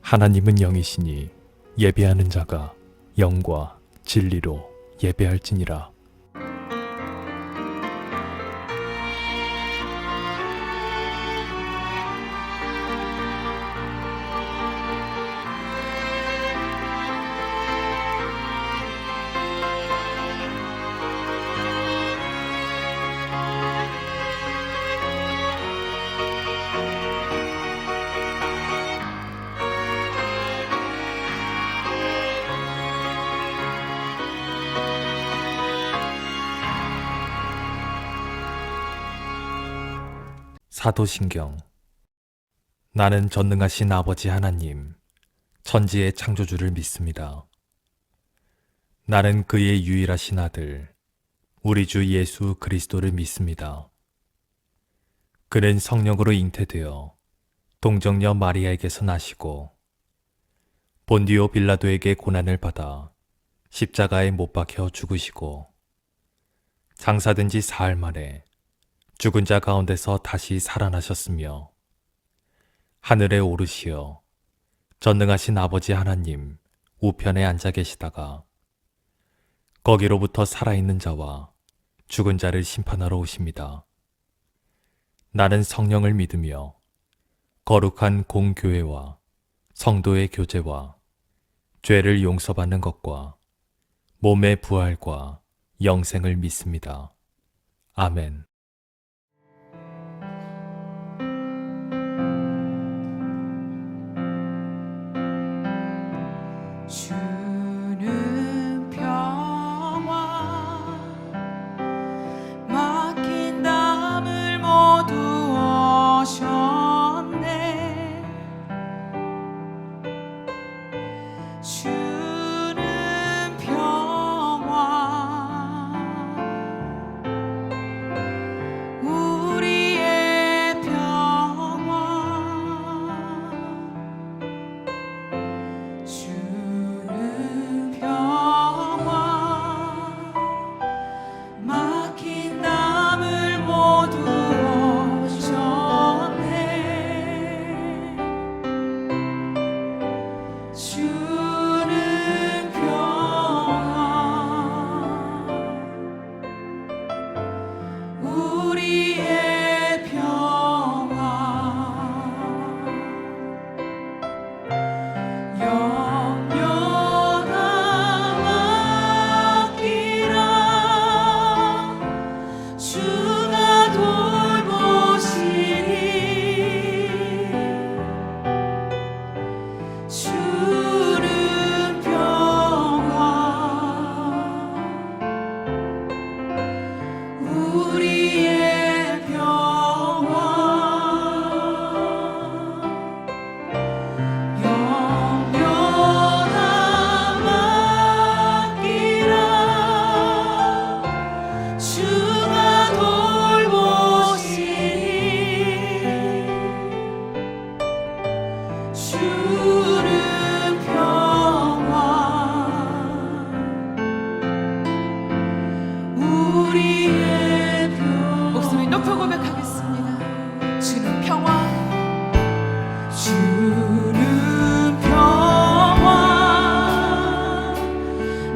하나님은 영이시니 예배하는 자가 영과 진리로 예배할지니라. 사도신경. 나는 전능하신 아버지 하나님, 천지의 창조주를 믿습니다. 나는 그의 유일하신 아들, 우리 주 예수 그리스도를 믿습니다. 그는 성령으로 잉태되어 동정녀 마리아에게서 나시고 본디오 빌라도에게 고난을 받아 십자가에 못 박혀 죽으시고 장사된 지 사흘 만에 죽은 자 가운데서 다시 살아나셨으며 하늘에 오르시어 전능하신 아버지 하나님 우편에 앉아 계시다가 거기로부터 살아있는 자와 죽은 자를 심판하러 오십니다. 나는 성령을 믿으며 거룩한 공교회와 성도의 교제와 죄를 용서받는 것과 몸의 부활과 영생을 믿습니다. 아멘. 주는 평화 막힌 담을 모두 오셨네. 주는 평화 우리의 평화 주는 평화 막힌 담을 모두 오셨네. 주는 평화 우리의 평화 영원함이라. 주가 돌보시니 주는 평화 우리의 평화 영원함이라. 주가 돌보시니 주는 평화 우리의 평화. 목소리 높여 고백하겠습니다. 주는 평화 주는 평화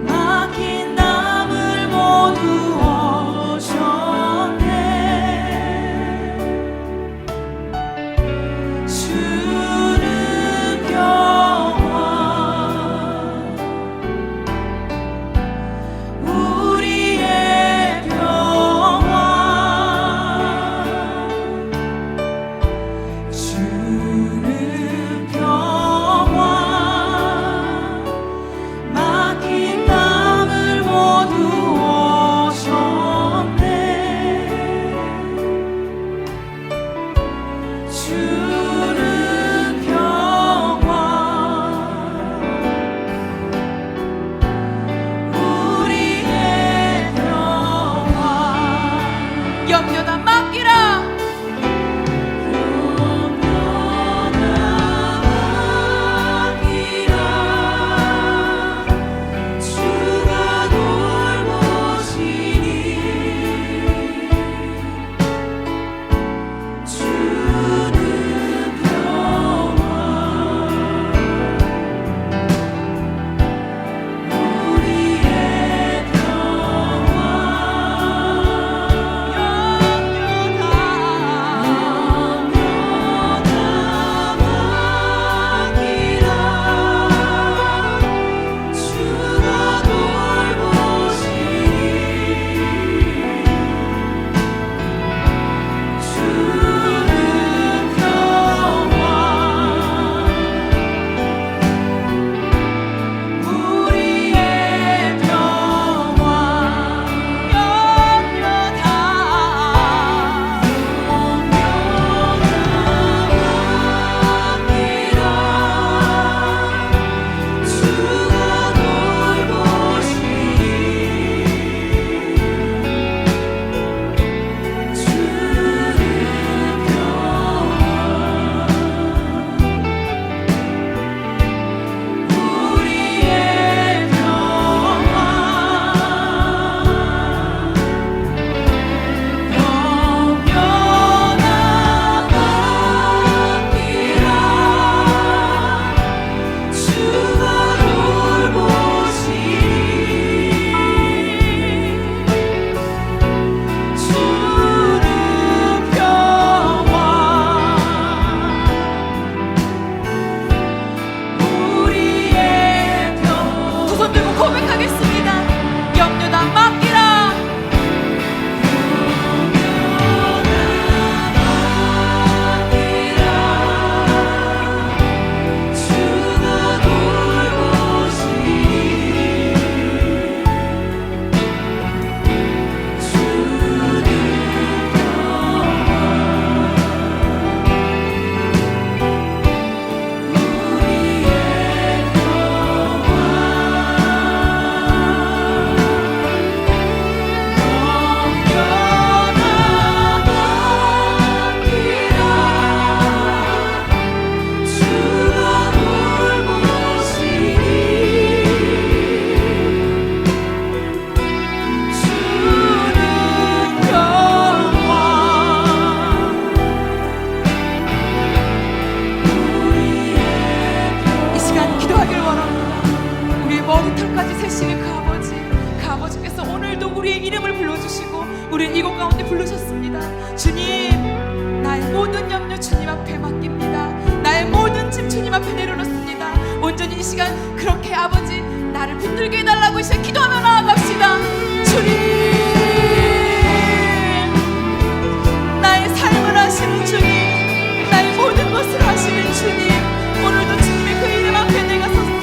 막힌 담을 모두 오셨네. 주는 평화 주님, 나의 모든 염려 주님 앞에 맡깁니다. 나의 모든 짐 주님 앞에 내려놓습니다. 온전히 이 시간 그렇게 아버지 나를 붙들게 해달라고 이제 기도하며 나아갑시다. 주님, 나의 삶을 하시는 주님, 나의 모든 것을 하시는 주님, 오늘도 주님의 그 이름 앞에 내가 섰습니다.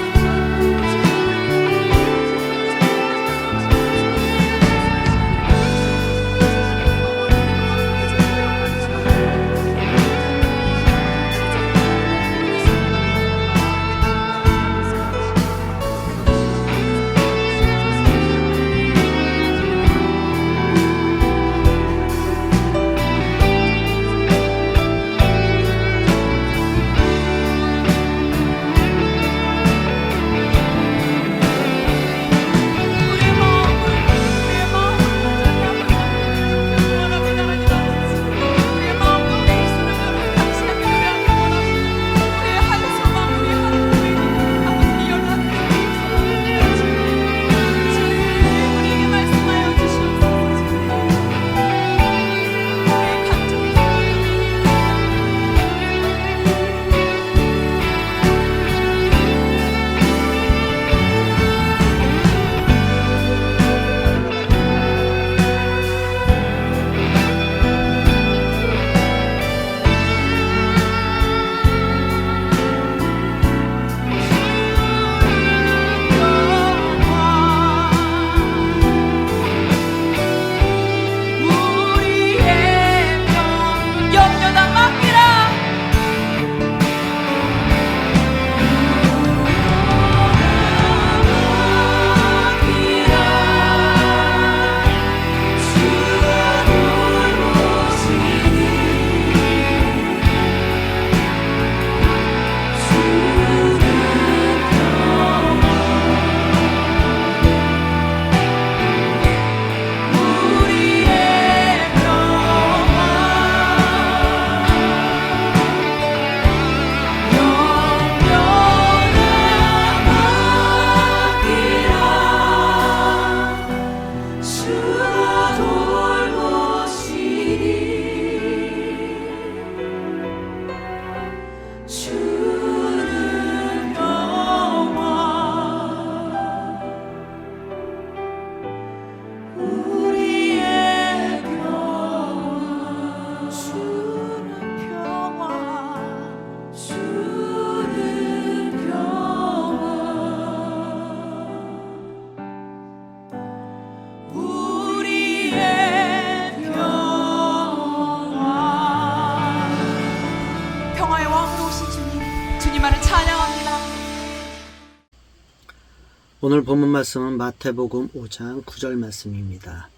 오늘 본문 말씀은 마태복음 5장 9절 말씀입니다.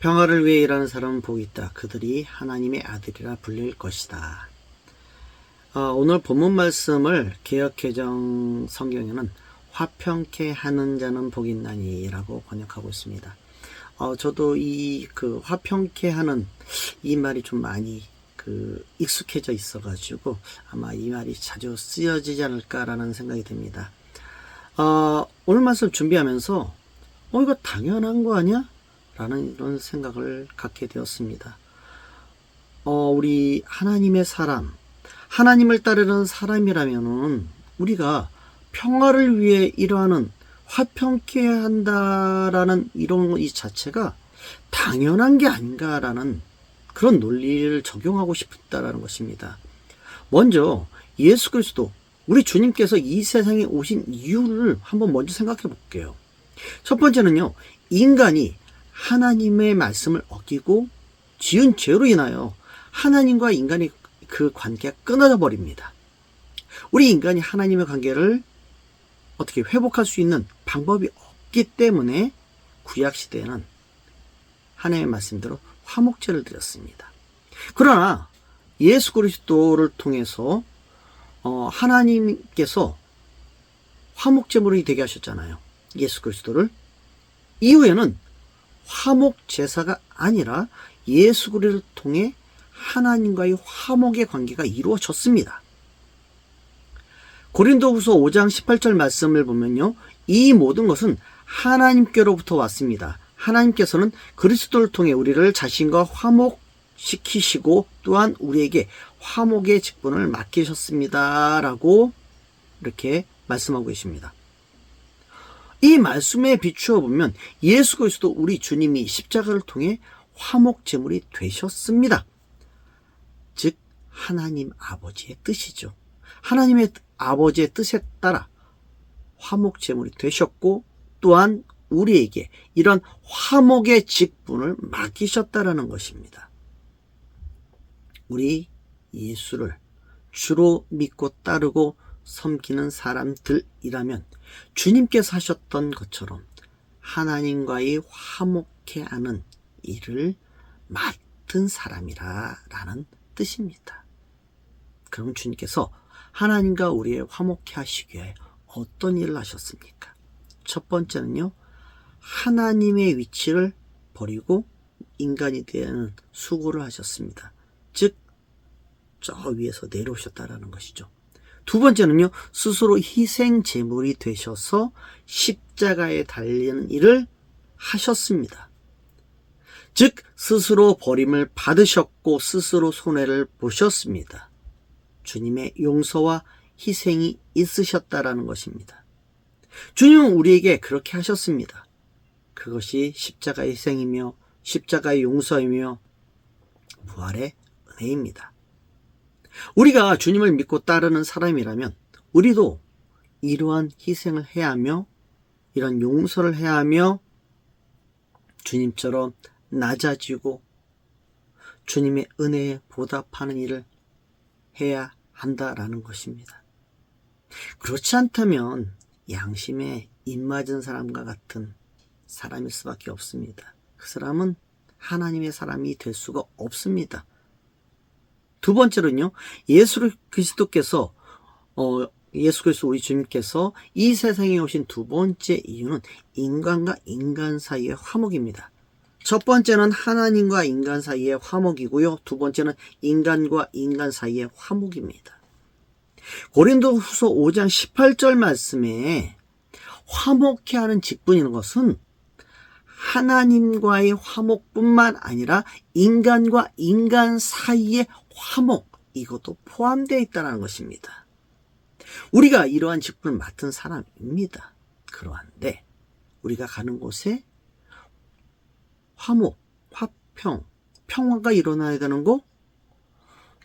평화를 위해 일하는 사람은 복이 있다. 그들이 하나님의 아들이라 불릴 것이다. 오늘 본문 말씀을 개역개정 성경에는 화평케 하는 자는 복이 있나니 라고 번역하고 있습니다. 저도 이 화평케 하는 이 말이 좀 많이 익숙해져 있어가지고 아마 이 말이 자주 쓰여지지 않을까라는 생각이 듭니다. 오늘 말씀 준비하면서 이거 당연한 거 아니야? 라는 이런 생각을 갖게 되었습니다. 우리 하나님의 사람, 하나님을 따르는 사람이라면은 우리가 평화를 위해 일하는 화평케 한다라는 이런 이 자체가 당연한 게 아닌가라는 그런 논리를 적용하고 싶다라는 것입니다. 먼저 예수 그리스도 우리 주님께서 이 세상에 오신 이유를 한번 먼저 생각해 볼게요. 첫 번째는요, 인간이 하나님의 말씀을 어기고 지은 죄로 인하여 하나님과 인간의 그 관계가 끊어져 버립니다. 우리 인간이 하나님의 관계를 어떻게 회복할 수 있는 방법이 없기 때문에 구약시대에는 하나님의 말씀대로 화목제를 드렸습니다. 그러나 예수 그리스도를 통해서 하나님께서 화목제물이 되게 하셨잖아요. 예수 그리스도를. 이후에는 화목제사가 아니라 예수 그리스도를 통해 하나님과의 화목의 관계가 이루어졌습니다. 고린도후서 5장 18절 말씀을 보면요, 이 모든 것은 하나님께로부터 왔습니다. 하나님께서는 그리스도를 통해 우리를 자신과 시키시고 또한 우리에게 화목의 직분을 맡기셨습니다. 라고 이렇게 말씀하고 계십니다. 이 말씀에 비추어 보면 예수 그리스도 우리 주님이 십자가를 통해 화목 제물이 되셨습니다. 즉 하나님 아버지의 뜻이죠. 하나님의 아버지의 뜻에 따라 화목 제물이 되셨고 또한 우리에게 이런 화목의 직분을 맡기셨다라는 것입니다. 우리 예수를 주로 믿고 따르고 섬기는 사람들이라면 주님께서 하셨던 것처럼 하나님과의 화목해 하는 일을 맡은 사람이라는 뜻입니다. 그럼 주님께서 하나님과 우리의 화목해 하시기 위해 어떤 일을 하셨습니까? 첫 번째는요, 하나님의 위치를 버리고 인간이 되는 수고를 하셨습니다. 즉, 저 위에서 내려오셨다라는 것이죠. 두 번째는요, 스스로 희생 제물이 되셔서 십자가에 달리는 일을 하셨습니다. 즉, 스스로 버림을 받으셨고 스스로 손해를 보셨습니다. 주님의 용서와 희생이 있으셨다라는 것입니다. 주님은 우리에게 그렇게 하셨습니다. 그것이 십자가의 희생이며 십자가의 용서이며 부활의 은혜입니다. 우리가 주님을 믿고 따르는 사람이라면 우리도 이러한 희생을 해야 하며 이런 용서를 해야 하며 주님처럼 낮아지고 주님의 은혜에 보답하는 일을 해야 한다라는 것입니다. 그렇지 않다면 양심에 입맞은 사람과 같은 사람일 수밖에 없습니다. 그 사람은 하나님의 사람이 될 수가 없습니다. 두 번째로는요, 예수 그리스도 우리 주님께서 이 세상에 오신 두 번째 이유는 인간과 인간 사이의 화목입니다. 첫 번째는 하나님과 인간 사이의 화목이고요. 두 번째는 인간과 인간 사이의 화목입니다. 고린도후서 5장 18절 말씀에 화목해 하는 직분이라는 것은 하나님과의 화목뿐만 아니라 인간과 인간 사이의 화목, 이것도 포함되어 있다는 것입니다. 우리가 이러한 직분을 맡은 사람입니다. 그러한데 우리가 가는 곳에 화목, 화평, 평화가 일어나야 되는 거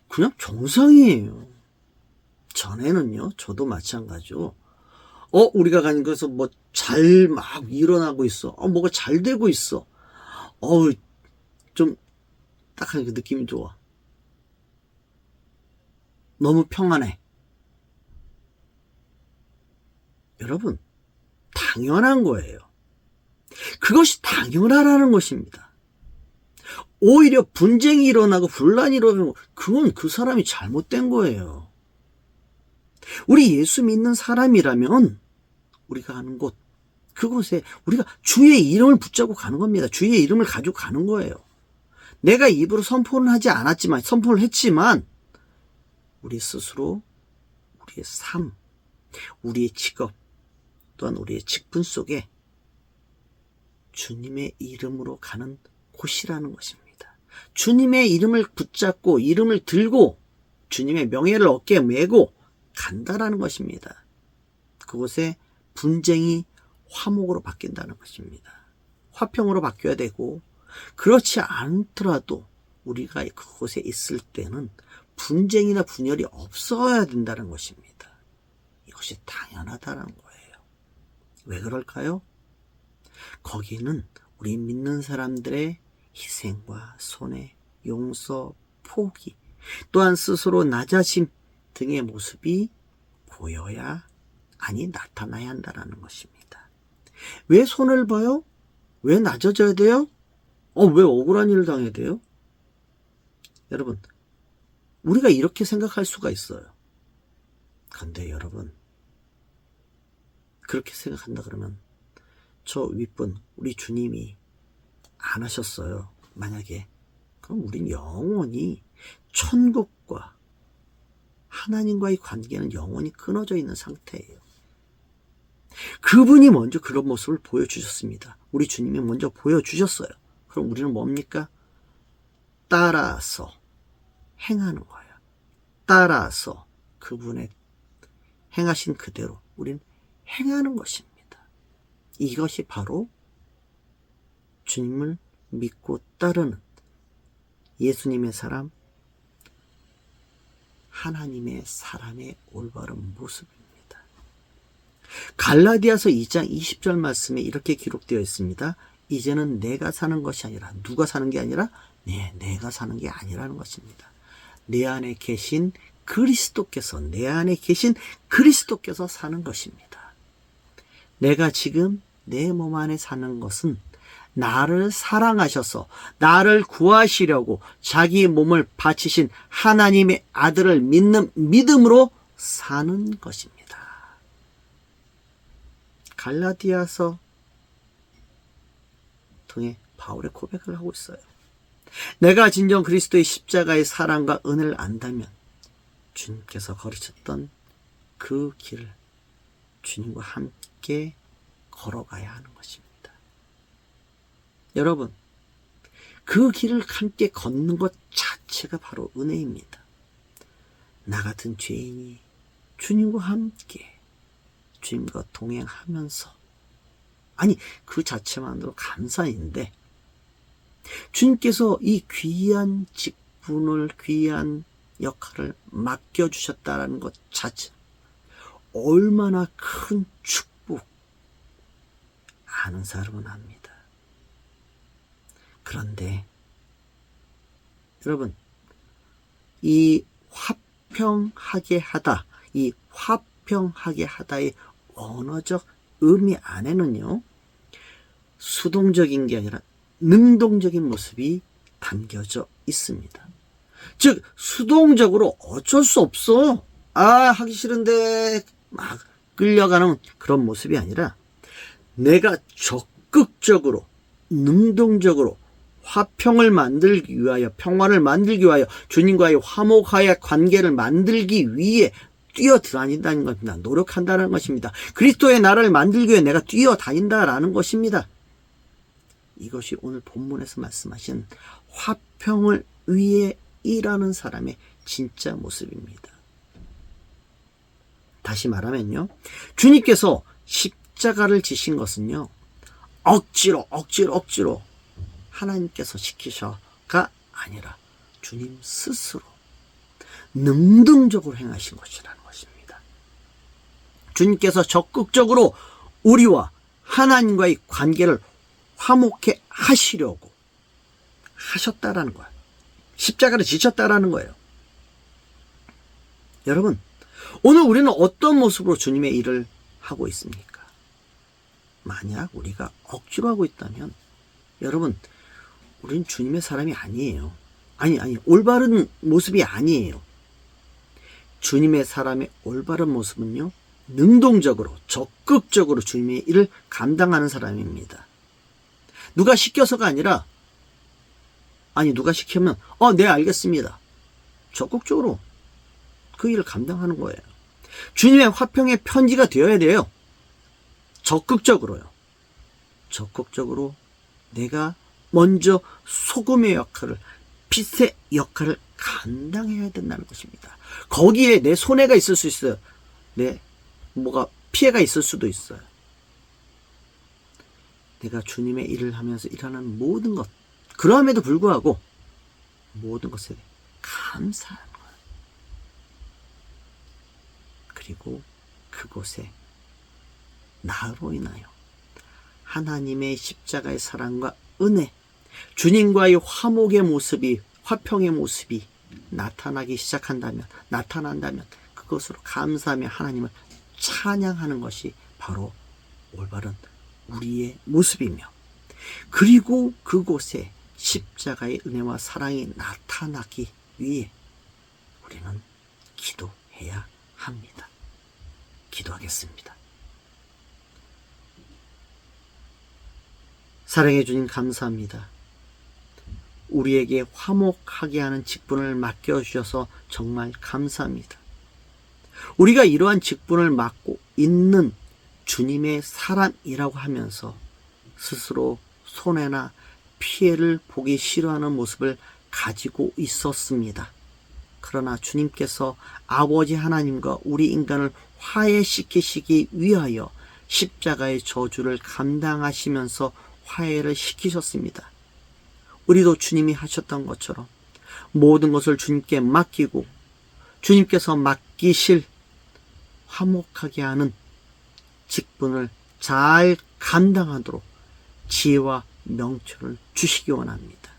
그냥 정상이에요. 전에는요, 저도 마찬가지로 우리가 가는 곳에서 뭐 잘 막 일어나고 있어. 뭐가 잘 되고 있어. 좀 딱 하니까 느낌이 좋아. 너무 평안해. 여러분, 당연한 거예요. 그것이 당연하라는 것입니다. 오히려 분쟁이 일어나고 분란이 일어나고 그건 그 사람이 잘못된 거예요. 우리 예수 믿는 사람이라면 우리가 가는 곳, 그곳에 우리가 주의 이름을 붙잡고 가는 겁니다. 주의 이름을 가지고 가는 거예요. 내가 입으로 선포는 하지 않았지만, 선포를 했지만 우리 스스로 우리의 삶, 우리의 직업, 또한 우리의 직분 속에 주님의 이름으로 가는 곳이라는 것입니다. 주님의 이름을 붙잡고 이름을 들고 주님의 명예를 어깨에 메고 간다라는 것입니다. 그곳에 분쟁이 화목으로 바뀐다는 것입니다. 화평으로 바뀌어야 되고, 그렇지 않더라도 우리가 그곳에 있을 때는 분쟁이나 분열이 없어야 된다는 것입니다. 이것이 당연하다는 거예요. 왜 그럴까요? 거기는 우리 믿는 사람들의 희생과 손해, 용서, 포기, 또한 스스로 낮아짐 등의 모습이 보여야, 아니 나타나야 한다는 것입니다. 왜 손을 봐요? 왜 낮아져야 돼요? 왜 억울한 일을 당해야 돼요? 여러분, 우리가 이렇게 생각할 수가 있어요. 그런데 여러분, 그렇게 생각한다 그러면 저 윗분, 우리 주님이 안 하셨어요. 만약에, 그럼 우린 영원히 천국과 하나님과의 관계는 영원히 끊어져 있는 상태예요. 그분이 먼저 그런 모습을 보여주셨습니다. 우리 주님이 먼저 보여주셨어요. 그럼 우리는 뭡니까? 따라서 행하는 거예요. 따라서 그분의 행하신 그대로 우린 행하는 것입니다. 이것이 바로 주님을 믿고 따르는 예수님의 사람, 하나님의 사람의 올바른 모습입니다. 갈라디아서 2장 20절 말씀에 이렇게 기록되어 있습니다. 이제는 내가 사는 것이 아니라, 누가 사는 게 아니라 내가 사는 게 아니라는 것입니다. 내 안에 계신 그리스도께서, 내 안에 계신 그리스도께서 사는 것입니다. 내가 지금 내 몸 안에 사는 것은 나를 사랑하셔서 나를 구하시려고 자기 몸을 바치신 하나님의 아들을 믿는 믿음으로 사는 것입니다. 갈라디아서 통해 바울의 고백을 하고 있어요. 내가 진정 그리스도의 십자가의 사랑과 은혜를 안다면 주님께서 걸으셨던 그 길을 주님과 함께 걸어가야 하는 것입니다. 여러분, 그 길을 함께 걷는 것 자체가 바로 은혜입니다. 나 같은 죄인이 주님과 함께 주님과 동행하면서, 아니 그 자체만으로 감사인데 주님께서 이 귀한 직분을, 귀한 역할을 맡겨주셨다는 것 자체 얼마나 큰 축복, 아는 사람은 압니다. 그런데 여러분, 이 화평하게 하다, 이 화평하게 하다의 언어적 의미 안에는요, 수동적인 게 아니라 능동적인 모습이 담겨져 있습니다. 즉 수동적으로 어쩔 수 없어, 하기 싫은데 막 끌려가는 그런 모습이 아니라 내가 적극적으로, 능동적으로 화평을 만들기 위하여, 평화를 만들기 위하여, 주님과의 화목하여 관계를 만들기 위해 뛰어다닌다는 겁니다. 노력한다는 것입니다. 그리스도의 나라를 만들기 위해 내가 뛰어다닌다라는 것입니다. 이것이 오늘 본문에서 말씀하신 화평을 위해 일하는 사람의 진짜 모습입니다. 다시 말하면요, 주님께서 십자가를 지신 것은요, 억지로 하나님께서 시키셔가 아니라 주님 스스로 능동적으로 행하신 것이라는 것입니다. 주님께서 적극적으로 우리와 하나님과의 관계를 화목해 하시려고 하셨다라는 거예요. 십자가를 지셨다라는 거예요. 여러분, 오늘 우리는 어떤 모습으로 주님의 일을 하고 있습니까? 만약 우리가 억지로 하고 있다면 여러분, 우린 주님의 사람이 아니에요. 아니 올바른 모습이 아니에요. 주님의 사람의 올바른 모습은요, 능동적으로, 적극적으로 주님의 일을 감당하는 사람입니다. 누가 시켜서가 아니라, 누가 시키면 네 알겠습니다, 적극적으로 그 일을 감당하는 거예요. 주님의 화평의 편지가 되어야 돼요. 적극적으로요. 적극적으로 내가 먼저 소금의 역할을, 빛의 역할을 감당해야 된다는 것입니다. 거기에 내 손해가 있을 수 있어요. 뭐가 피해가 있을 수도 있어요. 내가 주님의 일을 하면서 일하는 모든 것, 그럼에도 불구하고 모든 것에 감사하는 거예요. 그리고 그곳에 나로 인하여 하나님의 십자가의 사랑과 은혜, 주님과의 화목의 모습이, 화평의 모습이 나타난다면 그것으로 감사하며 하나님을 찬양하는 것이 바로 올바른 우리의 모습이며, 그리고 그곳에 십자가의 은혜와 사랑이 나타나기 위해 우리는 기도해야 합니다. 기도하겠습니다. 사랑해 주님 감사합니다. 우리에게 화목하게 하는 직분을 맡겨주셔서 정말 감사합니다. 우리가 이러한 직분을 맡고 있는 주님의 사람이라고 하면서 스스로 손해나 피해를 보기 싫어하는 모습을 가지고 있었습니다. 그러나 주님께서 아버지 하나님과 우리 인간을 화해시키시기 위하여 십자가의 저주를 감당하시면서 화해를 시키셨습니다. 우리도 주님이 하셨던 것처럼 모든 것을 주님께 맡기고 주님께서 맡기실 화목하게 하는 직분을 잘 감당하도록 지혜와 명철을 주시기 원합니다.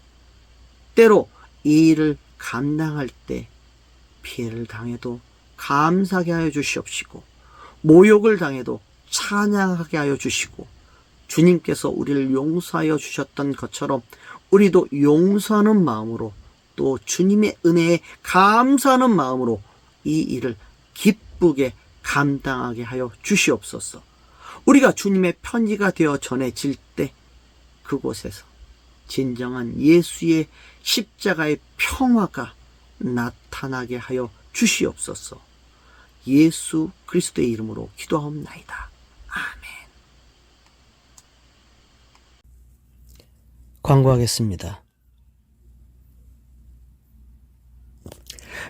때로 이 일을 감당할 때 피해를 당해도 감사하게 하여 주시옵시고, 모욕을 당해도 찬양하게 하여 주시고, 주님께서 우리를 용서하여 주셨던 것처럼 우리도 용서하는 마음으로, 또 주님의 은혜에 감사하는 마음으로 이 일을 기쁘게 감당하게 하여 주시옵소서. 우리가 주님의 편지가 되어 전해질 때 그곳에서 진정한 예수의 십자가의 평화가 나타나게 하여 주시옵소서. 예수 그리스도의 이름으로 기도하옵나이다. 아멘. 광고하겠습니다.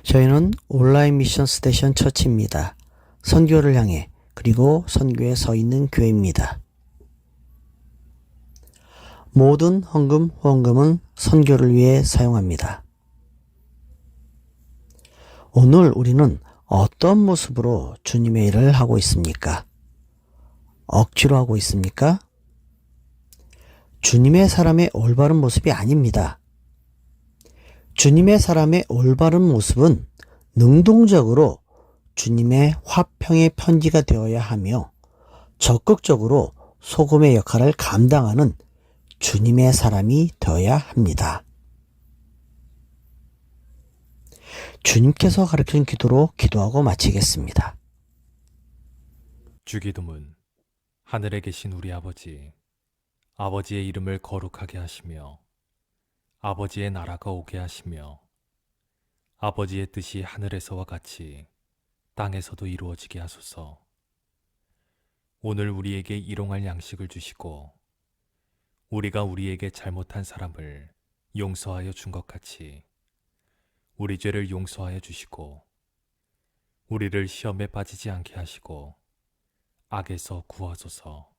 저희는 온라인 미션 스테이션 처치입니다. 선교를 향해, 그리고 선교에 서 있는 교회입니다. 모든 헌금, 후원금은 선교를 위해 사용합니다. 오늘 우리는 어떤 모습으로 주님의 일을 하고 있습니까? 억지로 하고 있습니까? 주님의 사람의 올바른 모습이 아닙니다. 주님의 사람의 올바른 모습은 능동적으로 주님의 화평의 편지가 되어야 하며 적극적으로 소금의 역할을 감당하는 주님의 사람이 되어야 합니다. 주님께서 가르치는 기도로 기도하고 마치겠습니다. 주기도문. 하늘에 계신 우리 아버지, 아버지의 이름을 거룩하게 하시며 아버지의 나라가 오게 하시며 아버지의 뜻이 하늘에서와 같이 땅에서도 이루어지게 하소서. 오늘 우리에게 일용할 양식을 주시고 우리가 우리에게 잘못한 사람을 용서하여 준 것 같이 우리 죄를 용서하여 주시고 우리를 시험에 빠지지 않게 하시고 악에서 구하소서.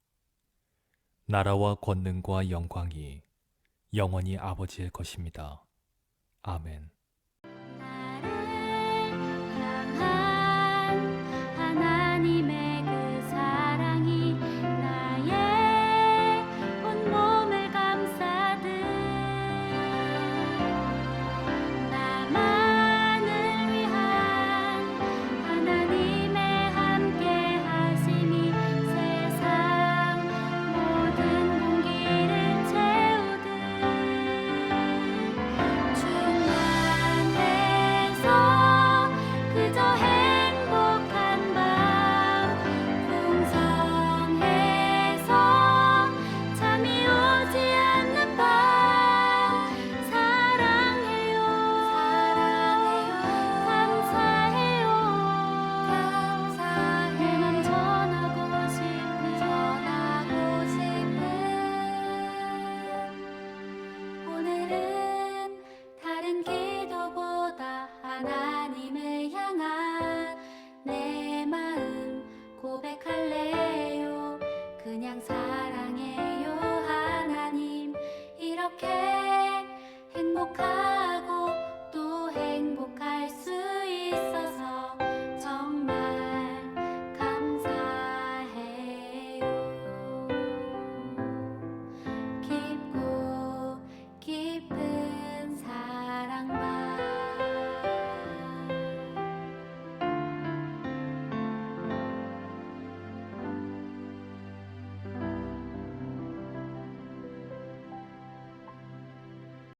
나라와 권능과 영광이 영원히 아버지의 것입니다. 아멘.